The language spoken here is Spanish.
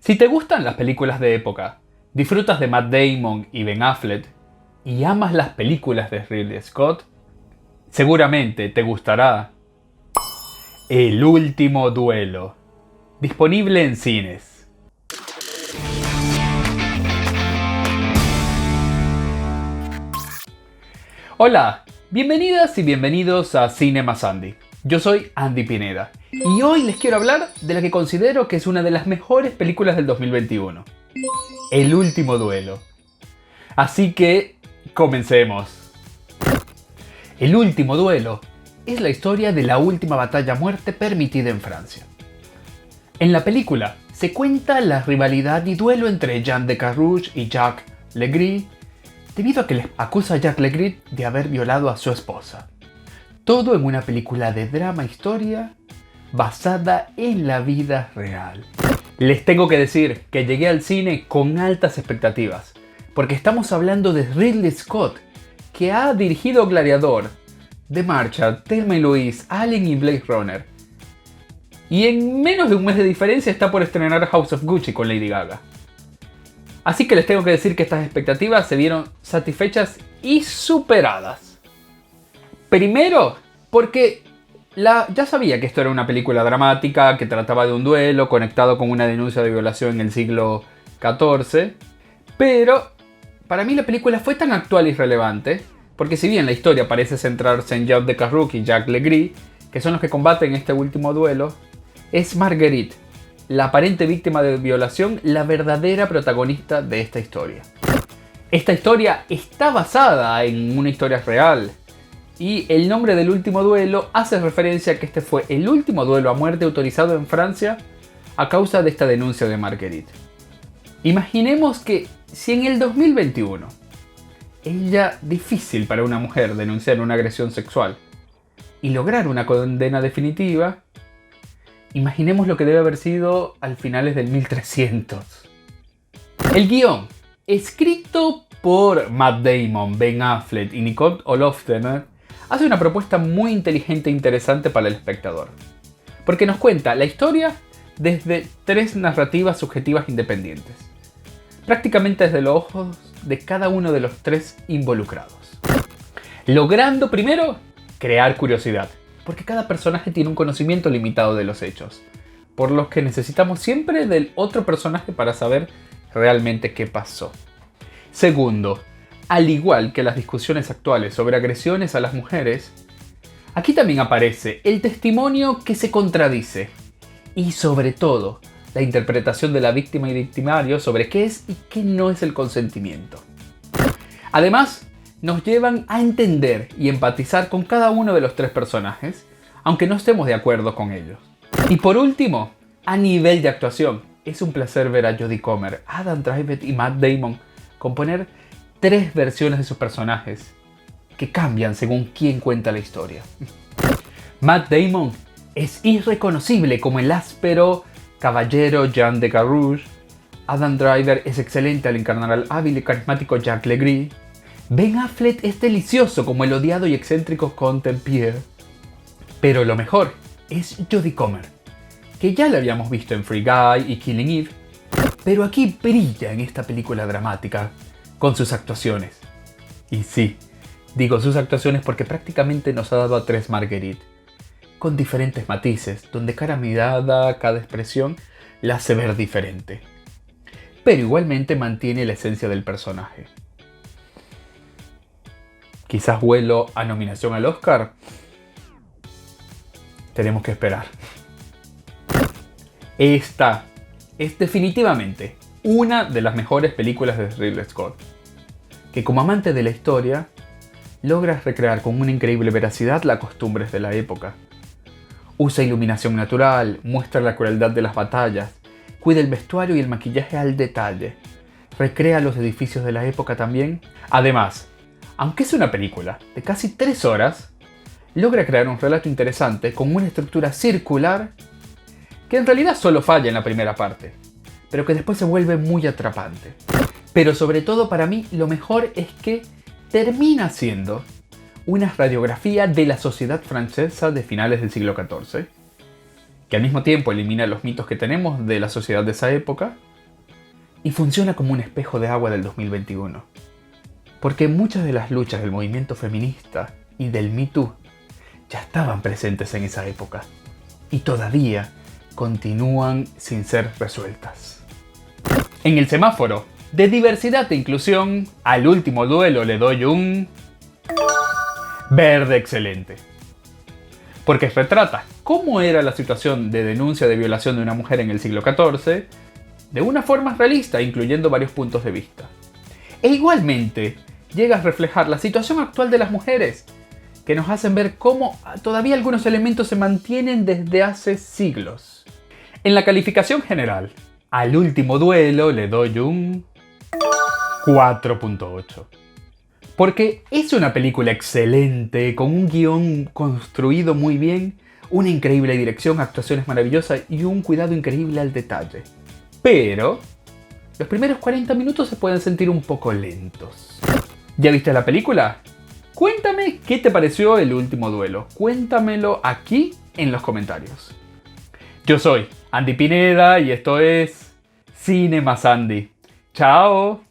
Si te gustan las películas de época, disfrutas de Matt Damon y Ben Affleck y amas las películas de Ridley Scott, seguramente te gustará El último duelo, disponible en cines. Hola, bienvenidas y bienvenidos a Cinema Sandy. Yo soy Andy Pineda y hoy les quiero hablar de la que considero que es una de las mejores películas del 2021, El último duelo. Así que, comencemos. El último duelo es la historia de la última batalla a muerte permitida en Francia. En la película se cuenta la rivalidad y duelo entre Jean de Carouge y Jacques Legris, debido a que les acusa a Jacques Legris de haber violado a su esposa. Todo en una película de drama-historia basada en la vida real. Les tengo que decir que llegué al cine con altas expectativas, porque estamos hablando de Ridley Scott, que ha dirigido Gladiador, The Martian, Thelma y Louise, Alien y Blade Runner. Y en menos de un mes de diferencia está por estrenar House of Gucci con Lady Gaga. Así que les tengo que decir que estas expectativas se vieron satisfechas y superadas. Primero, porque ya sabía que esto era una película dramática que trataba de un duelo conectado con una denuncia de violación en el siglo XIV. Pero para mí la película fue tan actual y relevante, porque si bien la historia parece centrarse en Jean de Carouge y Jacques Legris, que son los que combaten este último duelo, es Marguerite, la aparente víctima de violación, la verdadera protagonista de esta historia. Esta historia está basada en una historia real, y el nombre del último duelo hace referencia a que este fue el último duelo a muerte autorizado en Francia a causa de esta denuncia de Marguerite. Imaginemos que si en el 2021 es ya difícil para una mujer denunciar una agresión sexual y lograr una condena definitiva, imaginemos lo que debe haber sido al finales del 1300. El guión, escrito por Matt Damon, Ben Affleck y Nicole Olofsner, hace una propuesta muy inteligente e interesante para el espectador, porque nos cuenta la historia desde tres narrativas subjetivas independientes, prácticamente desde los ojos de cada uno de los tres involucrados, logrando primero crear curiosidad, porque cada personaje tiene un conocimiento limitado de los hechos, por lo que necesitamos siempre del otro personaje para saber realmente qué pasó. Segundo, al igual que las discusiones actuales sobre agresiones a las mujeres, aquí también aparece el testimonio que se contradice y sobre todo la interpretación de la víctima y victimario sobre qué es y qué no es el consentimiento. Además, nos llevan a entender y empatizar con cada uno de los tres personajes, aunque no estemos de acuerdo con ellos. Y por último, a nivel de actuación, es un placer ver a Jodie Comer, Adam Driver y Matt Damon componer tres versiones de sus personajes que cambian según quién cuenta la historia. Matt Damon es irreconocible como el áspero caballero Jean de Carouge. Adam Driver es excelente al encarnar al hábil y carismático Jacques Legris. Ben Affleck es delicioso como el odiado y excéntrico Comte Pierre. Pero lo mejor es Jodie Comer, que ya la habíamos visto en Free Guy y Killing Eve, pero aquí brilla en esta película dramática con sus actuaciones. Y sí, digo sus actuaciones porque prácticamente nos ha dado a tres Marguerite, con diferentes matices, donde cada mirada, cada expresión la hace ver diferente, pero igualmente mantiene la esencia del personaje. Quizás vuelo a nominación al Oscar. Tenemos que esperar. Esta es definitivamente una de las mejores películas de Ridley Scott, que como amante de la historia, logra recrear con una increíble veracidad las costumbres de la época. Usa iluminación natural, muestra la crueldad de las batallas, cuida el vestuario y el maquillaje al detalle, recrea los edificios de la época también. Además, aunque es una película de casi 3 horas, logra crear un relato interesante con una estructura circular que en realidad solo falla en la primera parte, pero que después se vuelve muy atrapante. Pero sobre todo para mí lo mejor es que termina siendo una radiografía de la sociedad francesa de finales del siglo XIV, que al mismo tiempo elimina los mitos que tenemos de la sociedad de esa época, y funciona como un espejo de agua del 2021. Porque muchas de las luchas del movimiento feminista y del Me Too ya estaban presentes en esa época y todavía continúan sin ser resueltas. En el semáforo de diversidad e inclusión, al último duelo le doy un verde excelente. Porque retrata cómo era la situación de denuncia de violación de una mujer en el siglo XIV de una forma realista, incluyendo varios puntos de vista. E igualmente llega a reflejar la situación actual de las mujeres, que nos hacen ver cómo todavía algunos elementos se mantienen desde hace siglos. En la calificación general, al último duelo le doy un 4.8. Porque es una película excelente, con un guión construido muy bien, una increíble dirección, actuaciones maravillosas y un cuidado increíble al detalle. Pero los primeros 40 minutos se pueden sentir un poco lentos. ¿Ya viste la película? Cuéntame qué te pareció El último duelo. Cuéntamelo aquí en los comentarios. Yo soy Andy Pineda y esto es Cine más Andy. ¡Chao!